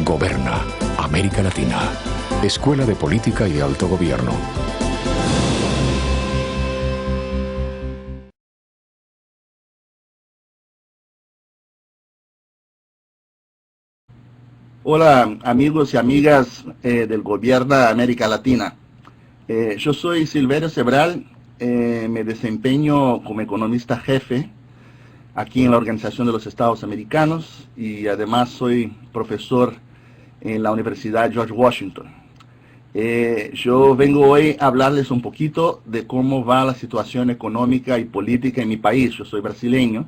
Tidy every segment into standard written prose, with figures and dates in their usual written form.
Goberna América Latina. Escuela de Política y Alto Gobierno. Hola amigos y amigas del Gobierna América Latina. Yo soy Silverio Sebral, me desempeño como economista jefe aquí en la Organización de los Estados Americanos y además soy profesor en la Universidad George Washington. Yo vengo hoy a hablarles un poquito de cómo va la situación económica y política en mi país. Yo soy brasileño,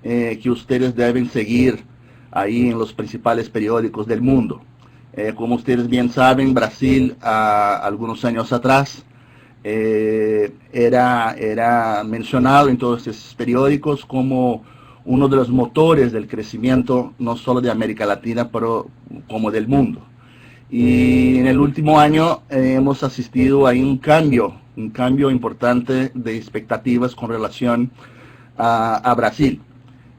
que ustedes deben seguir ahí en los principales periódicos del mundo. Como ustedes bien saben, Brasil algunos años atrás era mencionado en todos estos periódicos como uno de los motores del crecimiento no solo de América Latina, pero como del mundo. Y en el último año hemos asistido a un cambio importante de expectativas con relación a Brasil.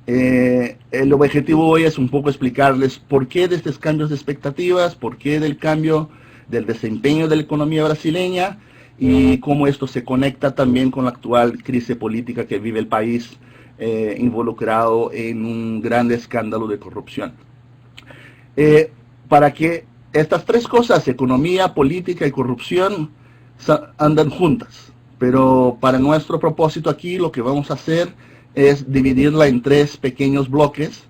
El objetivo hoy es un poco explicarles por qué de estos cambios de expectativas, por qué del cambio del desempeño de la economía brasileña y cómo esto se conecta también con la actual crisis política que vive el país, involucrado en un gran escándalo de corrupción. Para que estas tres cosas, economía, política y corrupción, andan juntas, pero para nuestro propósito aquí lo que vamos a hacer es dividirla en tres pequeños bloques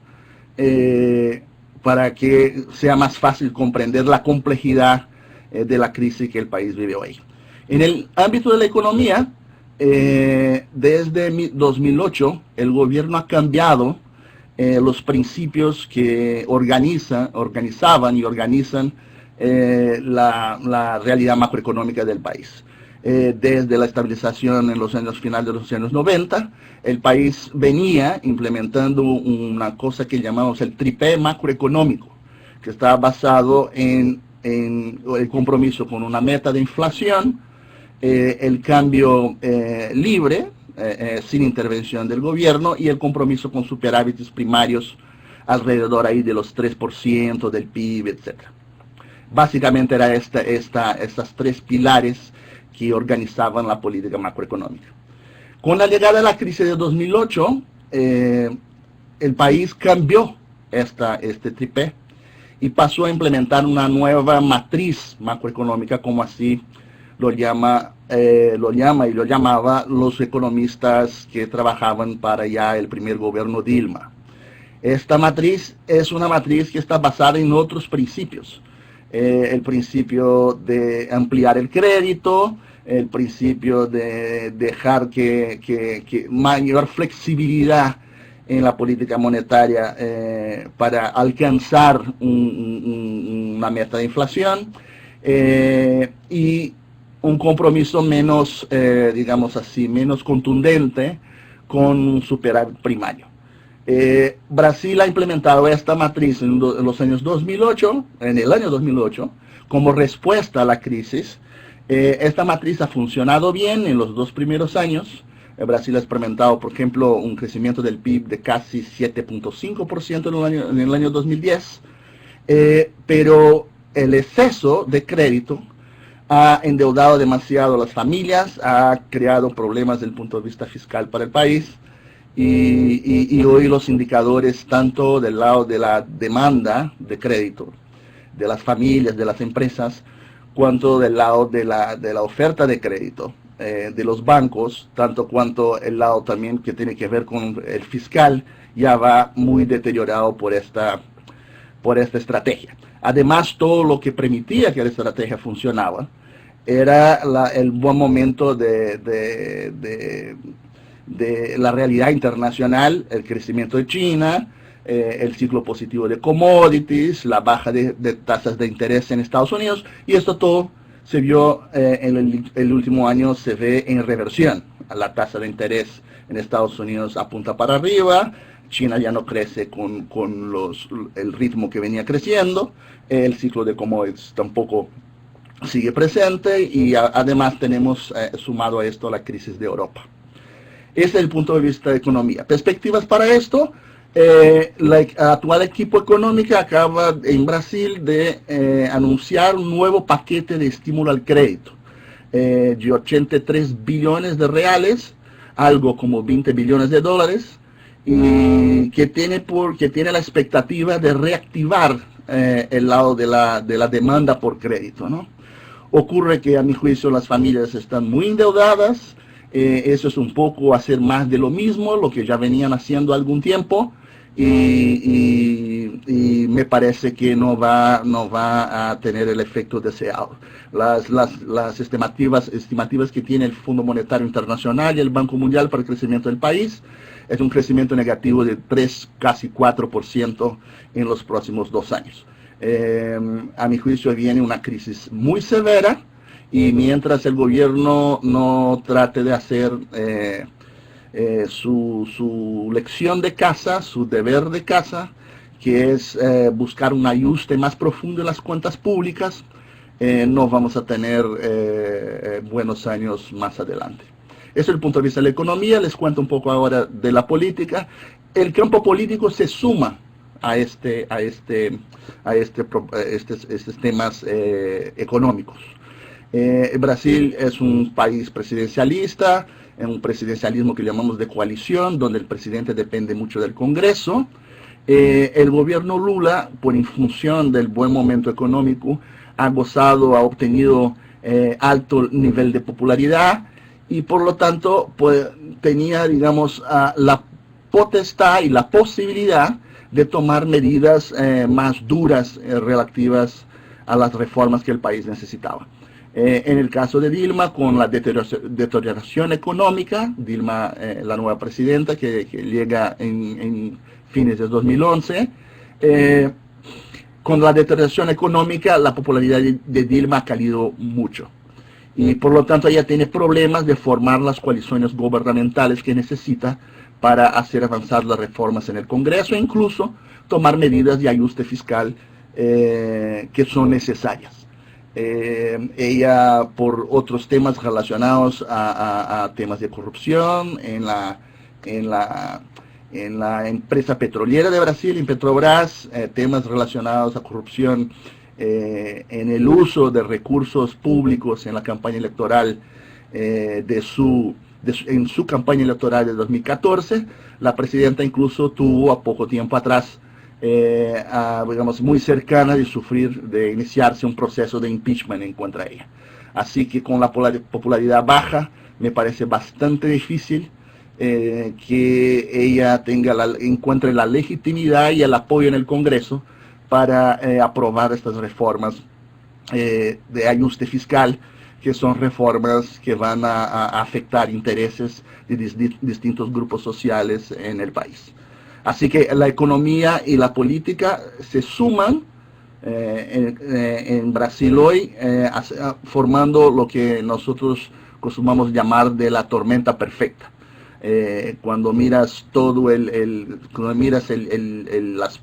para que sea más fácil comprender la complejidad de la crisis que el país vive hoy. En el ámbito de la economía, desde 2008, el gobierno ha cambiado los principios que organizaban y organizan la realidad macroeconómica del país. Desde la estabilización en los años finales de los años 90, el país venía implementando una cosa que llamamos el tripé macroeconómico, que está basado en el compromiso con una meta de inflación, el cambio libre, sin intervención del gobierno, y el compromiso con superávites primarios alrededor ahí de los 3% del PIB, etc. Básicamente era estas tres pilares que organizaban la política macroeconómica. Con la llegada de la crisis de 2008, el país cambió este tripé y pasó a implementar una nueva matriz macroeconómica, como así lo llama y lo llamaba los economistas que trabajaban para ya el primer gobierno Dilma. Esta matriz es una matriz que está basada en otros principios. El principio de ampliar el crédito, el principio de dejar que mayor flexibilidad en la política monetaria para alcanzar una meta de inflación, y un compromiso menos, digamos así, menos contundente con un superávit primario. Brasil ha implementado esta matriz en el año 2008, como respuesta a la crisis. Esta matriz ha funcionado bien en los dos primeros años. Brasil ha experimentado, por ejemplo, un crecimiento del PIB de casi 7.5% en el año 2010, pero el exceso de crédito ha endeudado demasiado a las familias, ha creado problemas desde el punto de vista fiscal para el país. Y hoy los indicadores, tanto del lado de la demanda de crédito, de las familias, de las empresas, cuanto del lado de la oferta de crédito, de los bancos, tanto cuanto el lado también que tiene que ver con el fiscal, ya va muy deteriorado por esta estrategia. Además, todo lo que permitía que la estrategia funcionaba era el buen momento de la realidad internacional, el crecimiento de China, el ciclo positivo de commodities, la baja de tasas de interés en Estados Unidos, y esto todo se vio en el último año, se ve en reversión. La tasa de interés en Estados Unidos apunta para arriba, China ya no crece con el ritmo que venía creciendo, el ciclo de commodities tampoco sigue presente, y además tenemos sumado a esto la crisis de Europa. Ese es el punto de vista de economía. Perspectivas para esto, La actual equipo económico acaba en Brasil de anunciar un nuevo paquete de estímulo al crédito de 83 billones de reales, algo como 20 billones de dólares, y que tiene la expectativa de reactivar el lado de la demanda por crédito, ¿no? Ocurre que a mi juicio las familias están muy endeudadas, eso es un poco hacer más de lo mismo, lo que ya venían haciendo algún tiempo, y me parece que no va a tener el efecto deseado. Las estimativas que tiene el Fondo Monetario Internacional y el Banco Mundial para el crecimiento del país es un crecimiento negativo de 3, casi 4% en los próximos 2 años. A mi juicio viene una crisis muy severa, y mientras el gobierno no trate de hacer su lección de casa, su deber de casa, que es buscar un ajuste más profundo en las cuentas públicas, no vamos a tener buenos años más adelante. Ese es el punto de vista de la economía. Les cuento un poco ahora de la política. El campo político se suma a estos temas económicos. Brasil es un país presidencialista, un presidencialismo que llamamos de coalición, donde el presidente depende mucho del Congreso. El gobierno Lula, por en función del buen momento económico, ha obtenido alto nivel de popularidad, y por lo tanto pues, tenía, digamos, la potestad y la posibilidad de tomar medidas más duras relativas a las reformas que el país necesitaba. En el caso de Dilma, con la deterioración económica, Dilma, la nueva presidenta que llega en fines de 2011, con la deterioración económica, la popularidad de Dilma ha caído mucho. Y por lo tanto ella tiene problemas de formar las coaliciones gubernamentales que necesita para hacer avanzar las reformas en el Congreso e incluso tomar medidas de ajuste fiscal que son necesarias. Ella, por otros temas relacionados a temas de corrupción en la empresa petrolera de Brasil, en Petrobras, temas relacionados a corrupción en el uso de recursos públicos en la campaña electoral en su campaña electoral de 2014, la presidenta incluso tuvo a poco tiempo atrás, digamos, muy cercana de iniciarse un proceso de impeachment en contra de ella. Así que con la popularidad baja, me parece bastante difícil que ella encuentre la legitimidad y el apoyo en el Congreso para aprobar estas reformas de ajuste fiscal, que son reformas que van a afectar intereses de distintos grupos sociales en el país. Así que la economía y la política se suman en Brasil hoy, formando lo que nosotros acostumbramos llamar de la tormenta perfecta. Cuando miras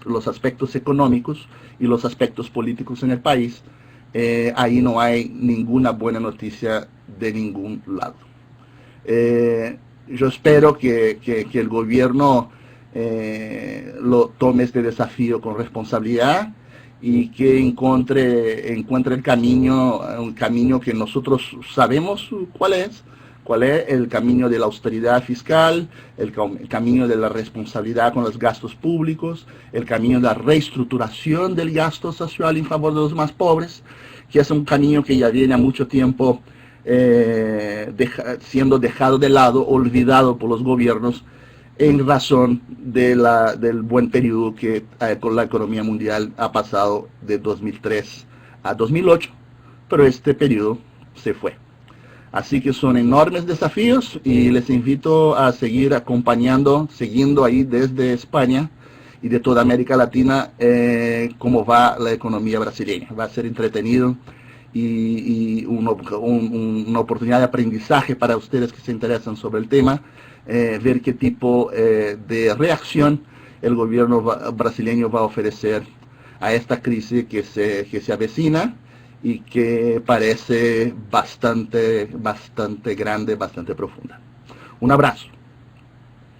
los aspectos económicos y los aspectos políticos en el país, ahí no hay ninguna buena noticia de ningún lado. Yo espero que el gobierno lo tome este desafío con responsabilidad y que encuentre el camino, un camino que nosotros sabemos cuál es el camino de la austeridad fiscal, el camino de la responsabilidad con los gastos públicos, el camino de la reestructuración del gasto social en favor de los más pobres, que es un camino que ya viene a mucho tiempo siendo dejado de lado, olvidado por los gobiernos, en razón del buen periodo que con la economía mundial ha pasado de 2003 a 2008, pero este periodo se fue. Así que son enormes desafíos y les invito a seguir siguiendo ahí desde España y de toda América Latina cómo va la economía brasileña. Va a ser entretenido y una oportunidad de aprendizaje para ustedes que se interesan sobre el tema, ver qué tipo de reacción el gobierno brasileño va a ofrecer a esta crisis que se avecina y que parece bastante grande, bastante profunda. Un abrazo.